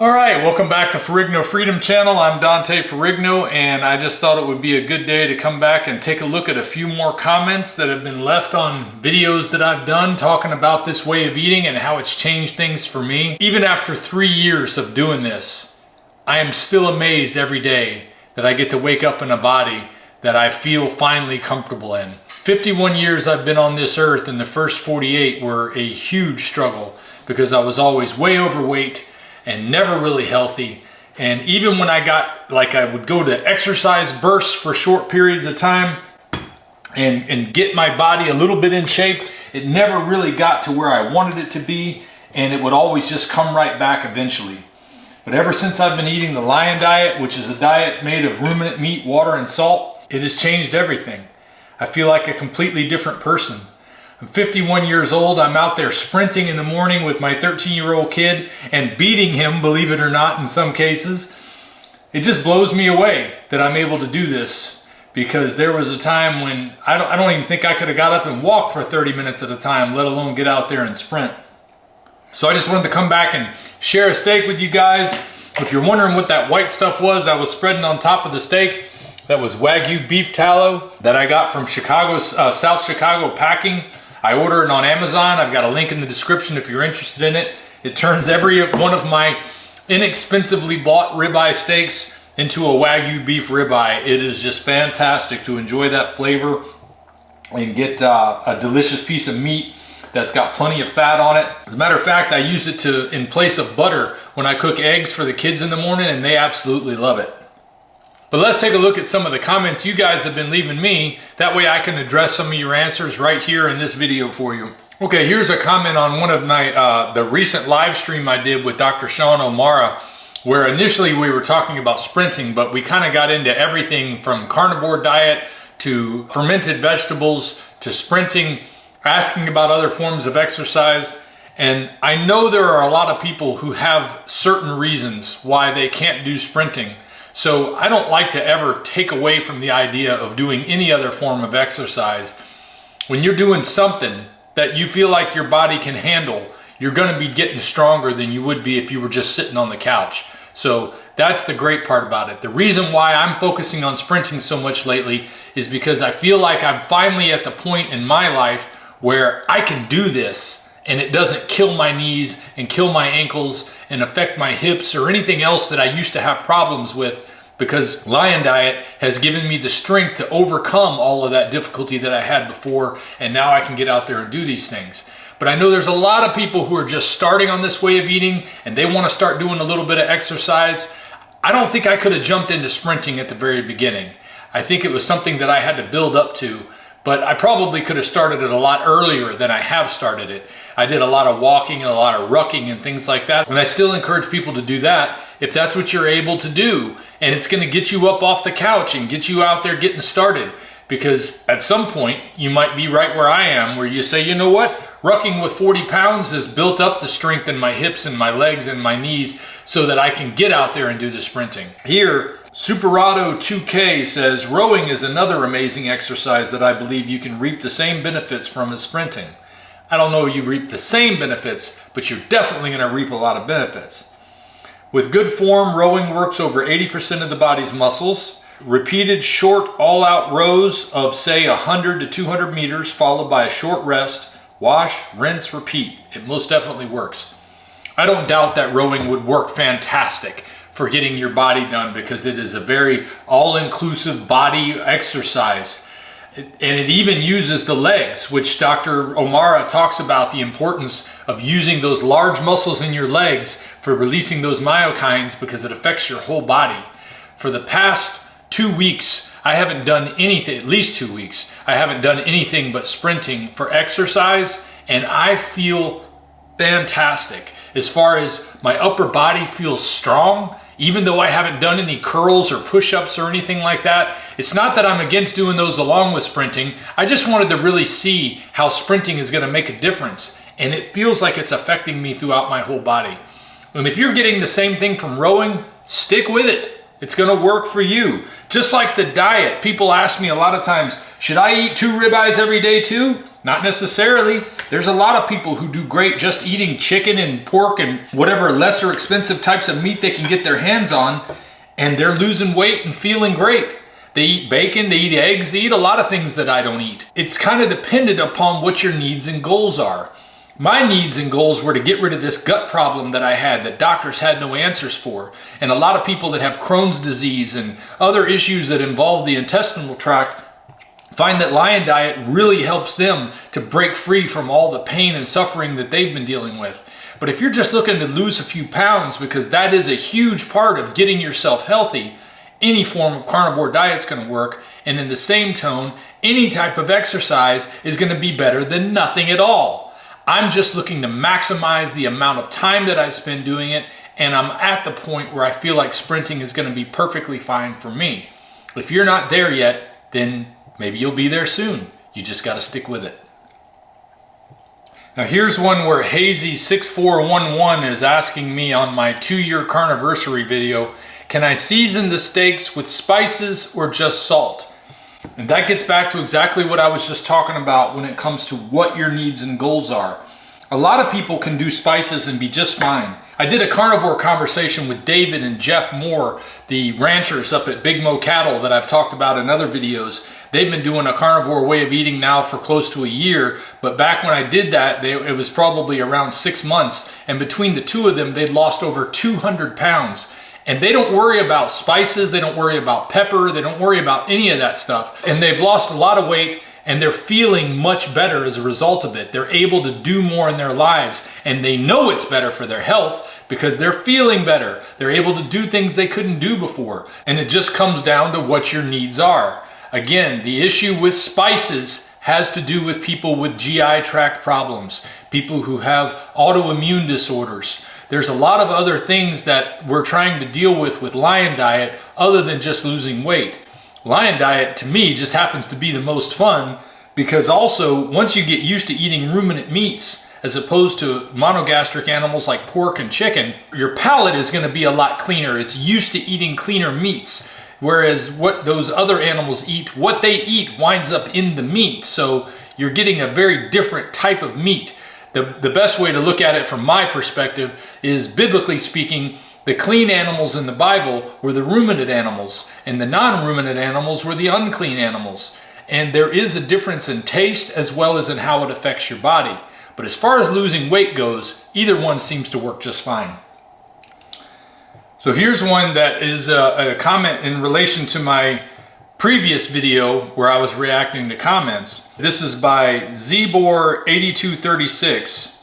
All right, welcome back to Ferrigno Freedom channel. I'm Dante Ferrigno, and I just thought it would be a good day to come back and take a look at a few more comments that have been left on videos that I've done talking about this way of eating and how it's changed things for me. Even after 3 years of doing this, I am still amazed every day that I get to wake up in a body that I feel finally comfortable in. 51 years I've been on this earth, and the first 48 were a huge struggle because I was always way overweight and never really healthy. And even when I got, like, I would go to exercise bursts for short periods of time and get my body a little bit in shape, it never really got to where I wanted it to be, and it would always just come right back eventually. But ever since I've been eating the Lion diet, which is a diet made of ruminant meat, water, and salt, it has changed everything. I feel like a completely different person. I'm 51 years old. I'm out there sprinting in the morning with my 13-year-old kid and beating him, believe it or not, in some cases. It just blows me away that I'm able to do this, because there was a time when I don't even think I could have got up and walked for 30 minutes at a time, let alone get out there and sprint. So I just wanted to come back and share a steak with you guys. If you're wondering what that white stuff was I was spreading on top of the steak, that was Wagyu beef tallow that I got from South Chicago Packing. I order it on Amazon. I've got a link in the description if you're interested in it. It turns every one of my inexpensively bought ribeye steaks into a Wagyu beef ribeye. It is just fantastic to enjoy that flavor and get a delicious piece of meat that's got plenty of fat on it. As a matter of fact, I use it in place of butter when I cook eggs for the kids in the morning, and they absolutely love it. But let's take a look at some of the comments you guys have been leaving me. That way I can address some of your answers right here in this video for you. Okay, here's a comment on one of my, the recent live stream I did with Dr. Sean O'Mara, where initially we were talking about sprinting, but we kind of got into everything from carnivore diet to fermented vegetables to sprinting, asking about other forms of exercise. And I know there are a lot of people who have certain reasons why they can't do sprinting. So I don't like to ever take away from the idea of doing any other form of exercise. When you're doing something that you feel like your body can handle, you're going to be getting stronger than you would be if you were just sitting on the couch. So that's the great part about it. The reason why I'm focusing on sprinting so much lately is because I feel like I'm finally at the point in my life where I can do this and it doesn't kill my knees and kill my ankles and affect my hips or anything else that I used to have problems with, because Lion Diet has given me the strength to overcome all of that difficulty that I had before, and now I can get out there and do these things. But I know there's a lot of people who are just starting on this way of eating and they want to start doing a little bit of exercise. I don't think I could have jumped into sprinting at the very beginning. I think it was something that I had to build up to. But I probably could have started it a lot earlier than I have started it. I did a lot of walking and a lot of rucking and things like that. And I still encourage people to do that if that's what you're able to do. And it's going to get you up off the couch and get you out there getting started. Because at some point, you might be right where I am, where you say, you know what? Rucking with 40 pounds has built up the strength in my hips and my legs and my knees so that I can get out there and do the sprinting. Here, Superado 2K says, rowing is another amazing exercise that I believe you can reap the same benefits from as sprinting. I don't know if you reap the same benefits, but you're definitely going to reap a lot of benefits. With good form, rowing works over 80% of the body's muscles. Repeated short all-out rows of say 100 to 200 meters followed by a short rest. Wash, rinse, repeat. It most definitely works. I don't doubt that rowing would work fantastic for getting your body done, because it is a very all-inclusive body exercise. And it even uses the legs, which Dr. O'Mara talks about the importance of using those large muscles in your legs for releasing those myokines, because it affects your whole body. For the past 2 weeks, I haven't done anything, at least 2 weeks, I haven't done anything but sprinting for exercise, and I feel fantastic. As far as my upper body feels strong, even though I haven't done any curls or push-ups or anything like that. It's not that I'm against doing those along with sprinting. I just wanted to really see how sprinting is going to make a difference, and it feels like it's affecting me throughout my whole body. And if you're getting the same thing from rowing, stick with it. It's going to work for you. Just like the diet, people ask me a lot of times, should I eat 2 ribeyes every day too? Not necessarily. There's a lot of people who do great just eating chicken and pork and whatever lesser expensive types of meat they can get their hands on, and they're losing weight and feeling great. They eat bacon, they eat eggs, they eat a lot of things that I don't eat. It's kind of dependent upon what your needs and goals are. My needs and goals were to get rid of this gut problem that I had that doctors had no answers for. And a lot of people that have Crohn's disease and other issues that involve the intestinal tract find that Lion Diet really helps them to break free from all the pain and suffering that they've been dealing with. But if you're just looking to lose a few pounds, because that is a huge part of getting yourself healthy, any form of carnivore diet's going to work. And in the same tone, any type of exercise is going to be better than nothing at all. I'm just looking to maximize the amount of time that I spend doing it, and I'm at the point where I feel like sprinting is going to be perfectly fine for me. If you're not there yet, then maybe you'll be there soon. You just got to stick with it. Now here's one where Hazy6411 is asking me on my 2-year carniversary video, can I season the steaks with spices or just salt? And that gets back to exactly what I was just talking about when it comes to what your needs and goals are. A lot of people can do spices and be just fine. I did a carnivore conversation with David and Jeff Moore, the ranchers up at Big Mo Cattle that I've talked about in other videos. They've been doing a carnivore way of eating now for close to a year, but back when I did that, it was probably around 6 months, and between the two of them, they'd lost over 200 pounds. And they don't worry about spices, they don't worry about pepper, they don't worry about any of that stuff. And they've lost a lot of weight, and they're feeling much better as a result of it. They're able to do more in their lives, and they know it's better for their health because they're feeling better. They're able to do things they couldn't do before. And it just comes down to what your needs are. Again, the issue with spices has to do with people with GI tract problems, people who have autoimmune disorders. There's a lot of other things that we're trying to deal with Lion Diet other than just losing weight. Lion Diet, to me, just happens to be the most fun because also, once you get used to eating ruminant meats, as opposed to monogastric animals like pork and chicken, your palate is going to be a lot cleaner. It's used to eating cleaner meats. Whereas what those other animals eat, what they eat winds up in the meat. So you're getting a very different type of meat. The best way to look at it from my perspective is, biblically speaking, the clean animals in the Bible were the ruminant animals, and the non-ruminant animals were the unclean animals. And there is a difference in taste as well as in how it affects your body. But as far as losing weight goes, either one seems to work just fine. So here's one that is a comment in relation to my previous video where I was reacting to comments. This is by Zbor8236.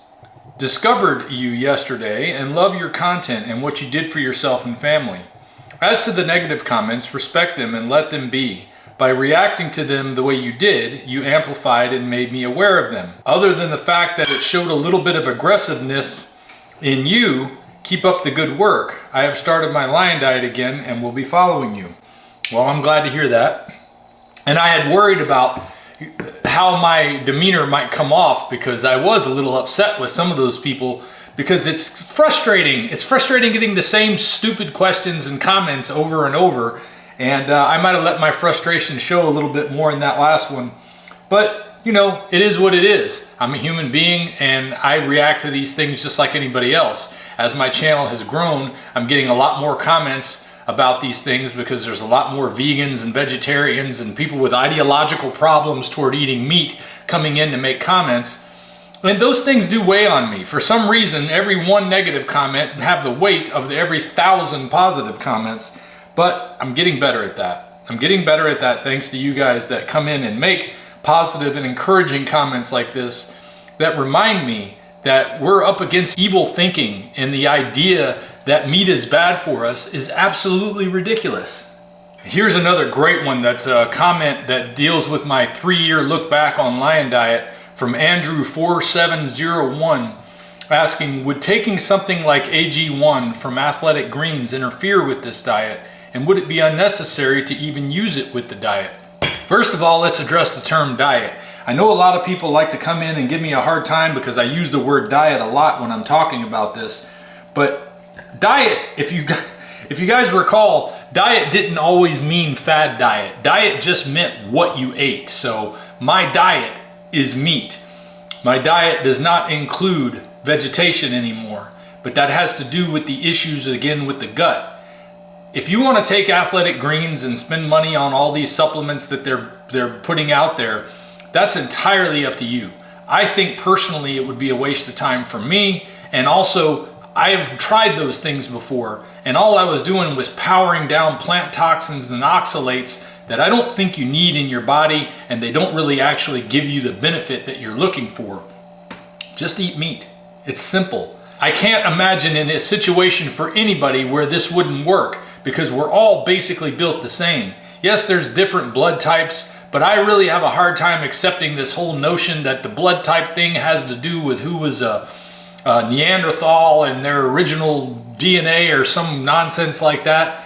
Discovered you yesterday and love your content and what you did for yourself and family. As to the negative comments, respect them and let them be. By reacting to them the way you did, you amplified and made me aware of them. Other than the fact that it showed a little bit of aggressiveness in you, keep up the good work. I have started my Lion Diet again and will be following you. Well, I'm glad to hear that. And I had worried about how my demeanor might come off because I was a little upset with some of those people because it's frustrating. It's frustrating getting the same stupid questions and comments over and over. And I might have let my frustration show a little bit more in that last one. But, you know, it is what it is. I'm a human being and I react to these things just like anybody else. As my channel has grown, I'm getting a lot more comments about these things because there's a lot more vegans and vegetarians and people with ideological problems toward eating meat coming in to make comments. And those things do weigh on me. For some reason, every one negative comment have the weight of every 1,000 positive comments. But I'm getting better at that. I'm getting better at that thanks to you guys that come in and make positive and encouraging comments like this that remind me that we're up against evil thinking, and the idea that meat is bad for us is absolutely ridiculous. Here's another great one that's a comment that deals with my 3-year look back on Lion Diet from Andrew4701 asking, would taking something like AG1 from Athletic Greens interfere with this diet, and would it be unnecessary to even use it with the diet? First of all, let's address the term diet. I know a lot of people like to come in and give me a hard time because I use the word diet a lot when I'm talking about this. But diet, if you guys recall, diet didn't always mean fad diet. Diet just meant what you ate. So my diet is meat. My diet does not include vegetation anymore, but that has to do with the issues, again, with the gut. If you want to take Athletic Greens and spend money on all these supplements that they're putting out there, that's entirely up to you. I think personally it would be a waste of time for me, and also I've tried those things before, and all I was doing was powering down plant toxins and oxalates that I don't think you need in your body, and they don't really actually give you the benefit that you're looking for. Just eat meat. It's simple. I can't imagine in a situation for anybody where this wouldn't work, because we're all basically built the same. Yes, there's different blood types, but I really have a hard time accepting this whole notion that the blood type thing has to do with who was a Neanderthal and their original DNA or some nonsense like that.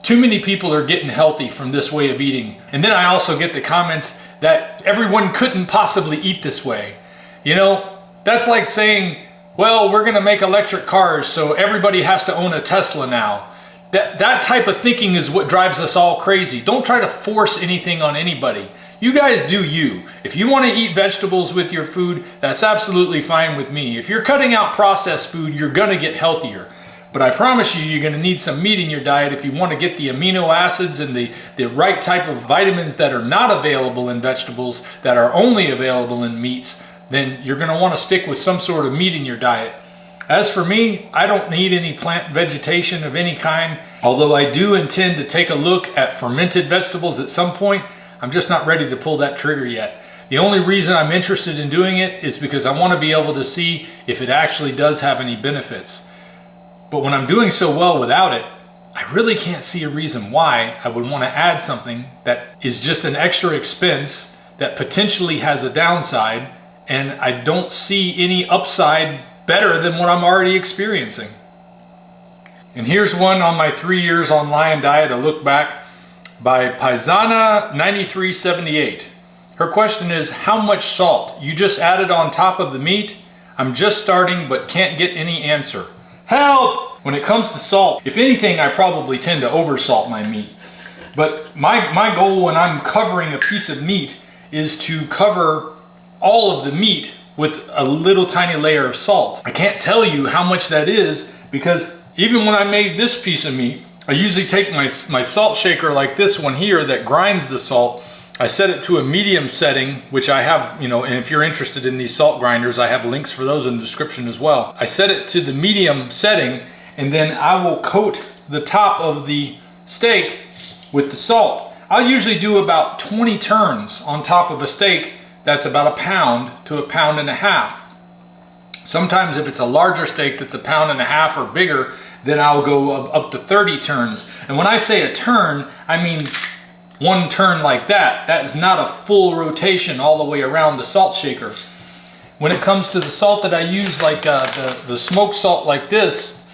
Too many people are getting healthy from this way of eating. And then I also get the comments that everyone couldn't possibly eat this way. You know, that's like saying, well, we're gonna make electric cars, so everybody has to own a Tesla now. That type of thinking is what drives us all crazy. Don't try to force anything on anybody. You guys do you. If you want to eat vegetables with your food, that's absolutely fine with me. If you're cutting out processed food, you're gonna get healthier. But I promise you, you're gonna need some meat in your diet if you want to get the amino acids and the right type of vitamins that are not available in vegetables, that are only available in meats. Then you're gonna want to stick with some sort of meat in your diet. As for me, I don't need any plant vegetation of any kind, although I do intend to take a look at fermented vegetables at some point. I'm just not ready to pull that trigger yet. The only reason I'm interested in doing it is because I want to be able to see if it actually does have any benefits. But when I'm doing so well without it, I really can't see a reason why I would want to add something that is just an extra expense that potentially has a downside, and I don't see any upside better than what I'm already experiencing. And here's one on my 3 years on Lion Diet, a look back by Paisana 9378. Her question is, how much salt you just added on top of the meat? I'm just starting but can't get any answer. Help! When it comes to salt, if anything, I probably tend to oversalt my meat. But my goal when I'm covering a piece of meat is to cover all of the meat with a little tiny layer of salt. I can't tell you how much that is, because even when I made this piece of meat, I usually take my salt shaker like this one here that grinds the salt. I set it to a medium setting, which I have, you know, and if you're interested in these salt grinders, I have links for those in the description as well. I set it to the medium setting, and then I will coat the top of the steak with the salt. I'll usually do about 20 turns on top of a steak that's about 1 pound to 1.5 pounds. Sometimes if it's a larger steak that's 1.5 pounds or bigger, then I'll go up to 30 turns. And when I say a turn, I mean one turn like that. That is not a full rotation all the way around the salt shaker. When it comes to the salt that I use, like the smoked salt like this,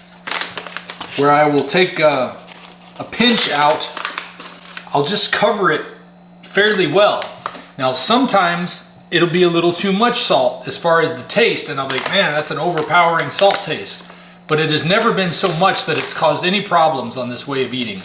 where I will take a pinch out, I'll just cover it fairly well. Now sometimes it'll be a little too much salt as far as the taste, and I'll be like, man, that's an overpowering salt taste. But it has never been so much that it's caused any problems on this way of eating.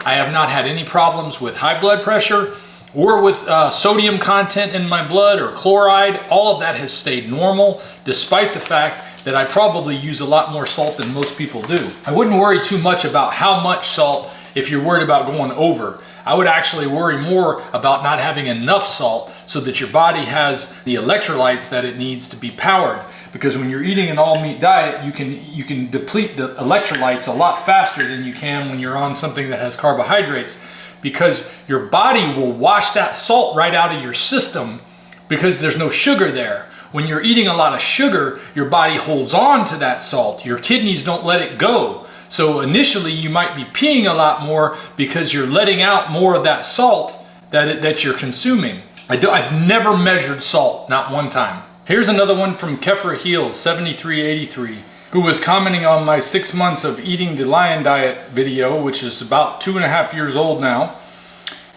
I have not had any problems with high blood pressure or with sodium content in my blood or chloride. All of that has stayed normal, despite the fact that I probably use a lot more salt than most people do. I wouldn't worry too much about how much salt if you're worried about going over. I would actually worry more about not having enough salt so that your body has the electrolytes that it needs to be powered. Because when you're eating an all-meat diet, you can deplete the electrolytes a lot faster than you can when you're on something that has carbohydrates, because your body will wash that salt right out of your system because there's no sugar there. When you're eating a lot of sugar, your body holds on to that salt. Your kidneys don't let it go. So initially you might be peeing a lot more because you're letting out more of that salt that you're consuming. I've never measured salt, not one time. Here's another one from Kefir Heels 7383, who was commenting on my 6 months of eating the Lion Diet video, which is about 2.5 years old now.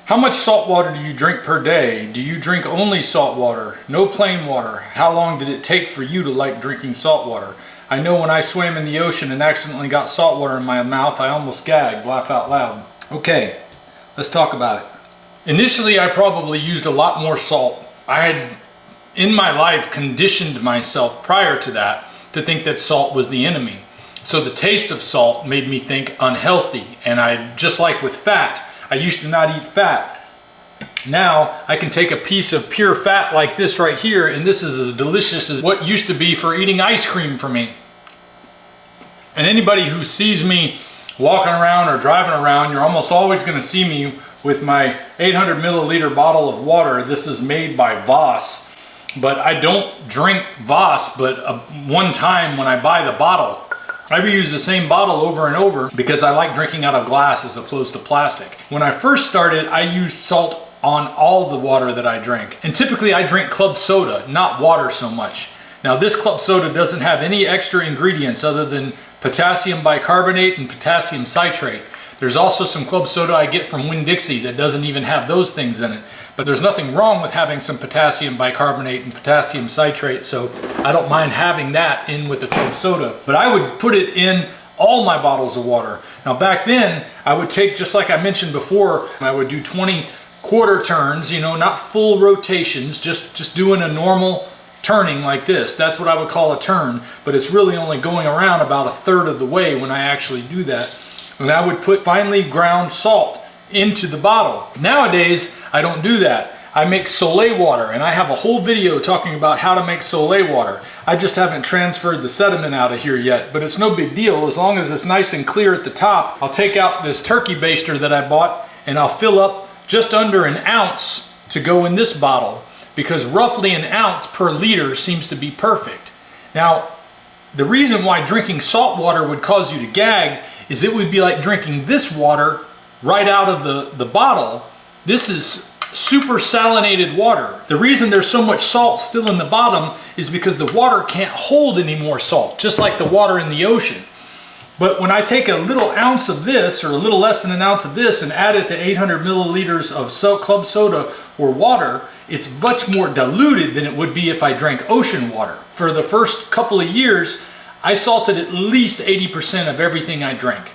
How much salt water do you drink per day? Do you drink only salt water? No plain water? How long did it take for you to like drinking salt water? I know when I swam in the ocean and accidentally got salt water in my mouth, I almost gagged, laugh out loud. Okay, let's talk about it. Initially, I probably used a lot more salt. I had in my life conditioned myself prior to that to think that salt was the enemy. So the taste of salt made me think unhealthy. And just like with fat, I used to not eat fat. Now I can take a piece of pure fat like this right here, and this is as delicious as what used to be for eating ice cream for me. And anybody who sees me walking around or driving around, you're almost always going to see me with my 800 milliliter bottle of water. This is made by Voss, but I don't drink Voss, but one time when I buy the bottle, I reuse the same bottle over and over because I like drinking out of glass as opposed to plastic. When I first started, I used salt on all the water that I drink. And typically I drink club soda, not water so much. Now this club soda doesn't have any extra ingredients other than potassium bicarbonate and potassium citrate. There's also some club soda I get from Winn-Dixie that doesn't even have those things in it. But there's nothing wrong with having some potassium bicarbonate and potassium citrate, so I don't mind having that in with the club soda. But I would put it in all my bottles of water. Now back then, I would take, just like I mentioned before, I would do 20 quarter turns, you know, not full rotations, just doing a normal turning like this. That's what I would call a turn, but it's really only going around about a third of the way when I actually do that. And I would put finely ground salt into the bottle. Nowadays, I don't do that. I make Soleil water, and I have a whole video talking about how to make Soleil water. I just haven't transferred the sediment out of here yet, but it's no big deal. As long as it's nice and clear at the top, I'll take out this turkey baster that I bought, and I'll fill up just under an ounce to go in this bottle, because roughly an ounce per liter seems to be perfect. Now, the reason why drinking salt water would cause you to gag is it would be like drinking this water right out of the bottle. This is super salinated water. The reason there's so much salt still in the bottom is because the water can't hold any more salt, just like the water in the ocean. But when I take a little ounce of this, or a little less than an ounce of this, and add it to 800 milliliters of club soda or water, it's much more diluted than it would be if I drank ocean water. For the first couple of years, I salted at least 80% of everything I drank.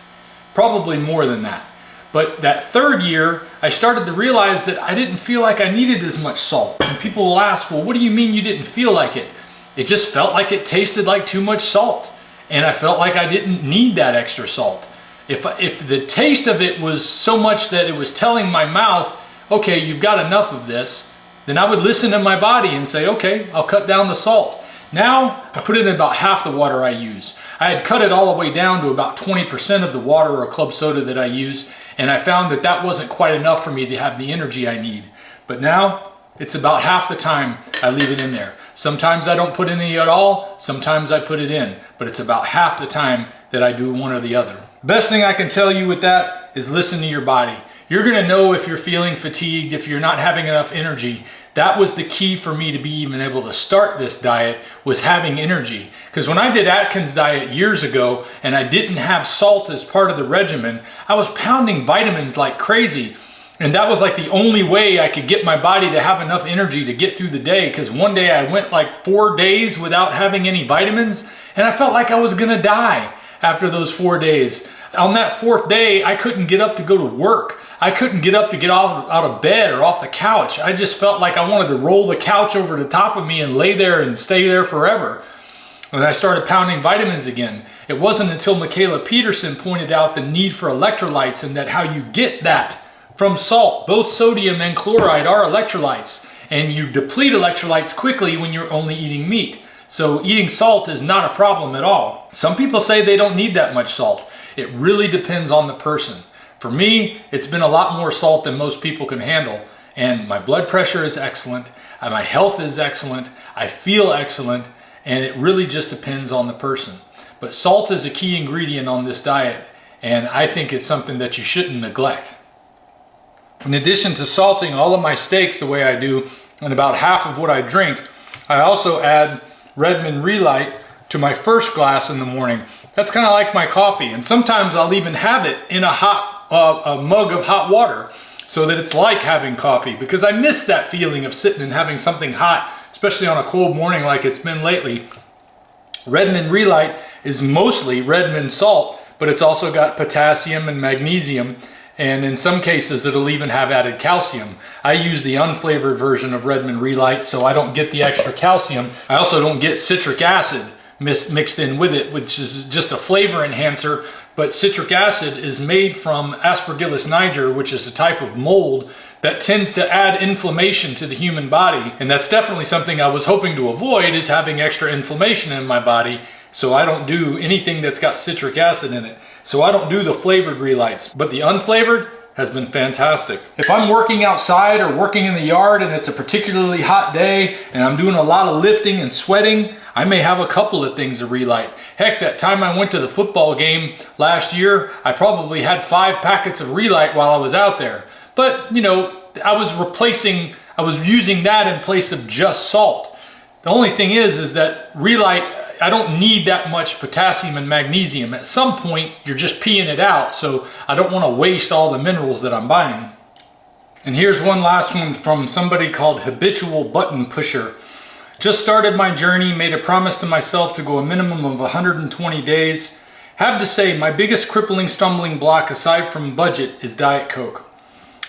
Probably more than that. But that third year, I started to realize that I didn't feel like I needed as much salt. And people will ask, well, what do you mean you didn't feel like it? It just felt like it tasted like too much salt. And I felt like I didn't need that extra salt. If the taste of it was so much that it was telling my mouth, okay, you've got enough of this, then I would listen to my body and say, okay, I'll cut down the salt. Now, I put it in about half the water I use. I had cut it all the way down to about 20% of the water or club soda that I use, and I found that that wasn't quite enough for me to have the energy I need. But now, it's about half the time I leave it in there. Sometimes I don't put any at all, sometimes I put it in, but it's about half the time that I do one or the other. Best thing I can tell you with that is listen to your body. You're gonna know if you're feeling fatigued, if you're not having enough energy. That was the key for me to be even able to start this diet, was having energy. Because when I did Atkins diet years ago and I didn't have salt as part of the regimen, I was pounding vitamins like crazy. And that was like the only way I could get my body to have enough energy to get through the day. Because one day I went like 4 days without having any vitamins, and I felt like I was gonna die after those 4 days. On that fourth day, I couldn't get up to go to work. I couldn't get up to get out of bed or off the couch. I just felt like I wanted to roll the couch over the top of me and lay there and stay there forever. And I started pounding vitamins again. It wasn't until Michaela Peterson pointed out the need for electrolytes and that how you get that from salt. Both sodium and chloride are electrolytes, and you deplete electrolytes quickly when you're only eating meat. So eating salt is not a problem at all. Some people say they don't need that much salt. It really depends on the person. For me, it's been a lot more salt than most people can handle, and my blood pressure is excellent, and my health is excellent, I feel excellent, and it really just depends on the person. But salt is a key ingredient on this diet, and I think it's something that you shouldn't neglect. In addition to salting all of my steaks the way I do, and about half of what I drink, I also add Redmond Relight to my first glass in the morning. That's kind of like my coffee, and sometimes I'll even have it in a mug of hot water so that it's like having coffee, because I miss that feeling of sitting and having something hot, especially on a cold morning like it's been lately. Redmond Relight is mostly Redmond salt, but it's also got potassium and magnesium, And in some cases, it'll even have added calcium. I use the unflavored version of Redmond Relight, so I don't get the extra calcium. I also don't get citric acid mixed in with it, which is just a flavor enhancer. But citric acid is made from Aspergillus niger, which is a type of mold that tends to add inflammation to the human body. And that's definitely something I was hoping to avoid, is having extra inflammation in my body. So I don't do anything that's got citric acid in it. So I don't do the flavored relights, but the unflavored has been fantastic. If I'm working outside or working in the yard and it's a particularly hot day and I'm doing a lot of lifting and sweating, I may have a couple of things to relight. Heck, that time I went to the football game last year, I probably had 5 packets of relight while I was out there. But, you know, I was using that in place of just salt. The only thing is that relight, I don't need that much potassium and magnesium. At some point, you're just peeing it out, so I don't want to waste all the minerals that I'm buying. And here's one last one from somebody called Habitual Button Pusher. Just started my journey, made a promise to myself to go a minimum of 120 days. Have to say, my biggest crippling stumbling block aside from budget is Diet Coke.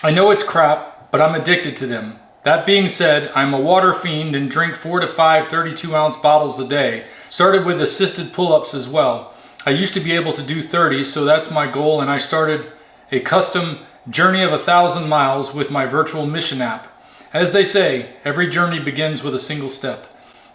I know it's crap, but I'm addicted to them. That being said, I'm a water fiend and drink 4 to 5 32-ounce bottles a day. Started with assisted pull-ups as well. I used to be able to do 30, so that's my goal, and I started a custom journey of 1,000 miles with my virtual mission app. As they say, every journey begins with a single step.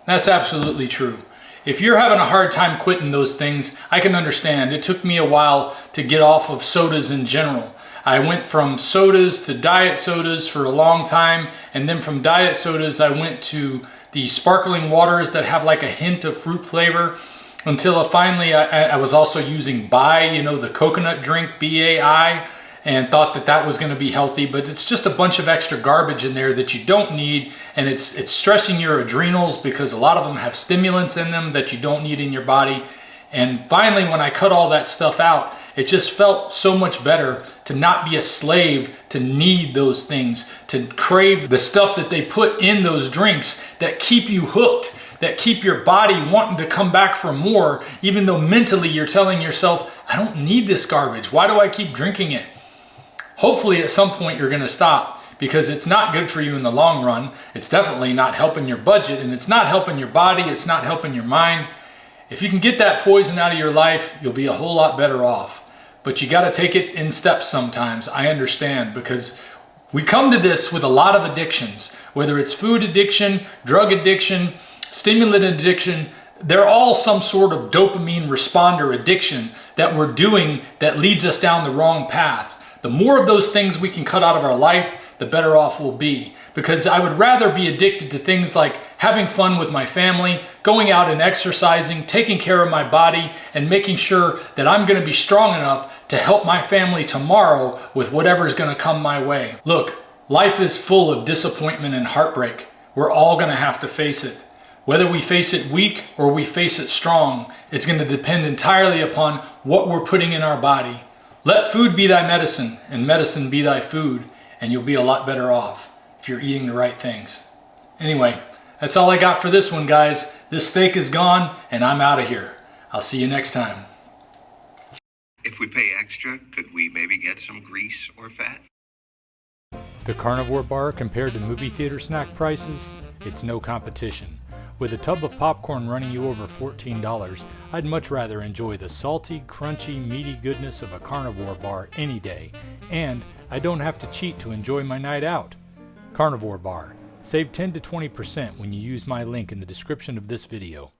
That's absolutely true. If you're having a hard time quitting those things, I can understand. It took me a while to get off of sodas in general. I went from sodas to diet sodas for a long time, and then from diet sodas I went to the sparkling waters that have like a hint of fruit flavor, until finally I was also using Bai, you know, the coconut drink, BAI, and thought that that was going to be healthy, but it's just a bunch of extra garbage in there that you don't need, and it's stressing your adrenals because a lot of them have stimulants in them that you don't need in your body. And finally, when I cut all that stuff out, it just felt so much better to not be a slave, to need those things, to crave the stuff that they put in those drinks that keep you hooked, that keep your body wanting to come back for more, even though mentally you're telling yourself, I don't need this garbage. Why do I keep drinking it? Hopefully at some point you're gonna stop, because it's not good for you in the long run. It's definitely not helping your budget, and it's not helping your body, it's not helping your mind. If you can get that poison out of your life, you'll be a whole lot better off. But you gotta take it in steps sometimes. I understand, because we come to this with a lot of addictions, whether it's food addiction, drug addiction, stimulant addiction. They're all some sort of dopamine responder addiction that we're doing that leads us down the wrong path. The more of those things we can cut out of our life, the better off we'll be. Because I would rather be addicted to things like having fun with my family, going out and exercising, taking care of my body, and making sure that I'm going to be strong enough to help my family tomorrow with whatever's going to come my way. Look, life is full of disappointment and heartbreak. We're all going to have to face it. Whether we face it weak or we face it strong, it's going to depend entirely upon what we're putting in our body. Let food be thy medicine, and medicine be thy food, and you'll be a lot better off if you're eating the right things. Anyway, that's all I got for this one, guys. This steak is gone, and I'm out of here. I'll see you next time. If we pay extra, could we maybe get some grease or fat? The Carnivore bar, compared to movie theater snack prices, it's no competition. With a tub of popcorn running you over $14, I'd much rather enjoy the salty, crunchy, meaty goodness of a Carnivore bar any day, and I don't have to cheat to enjoy my night out. Carnivore bar. Save 10 to 20% when you use my link in the description of this video.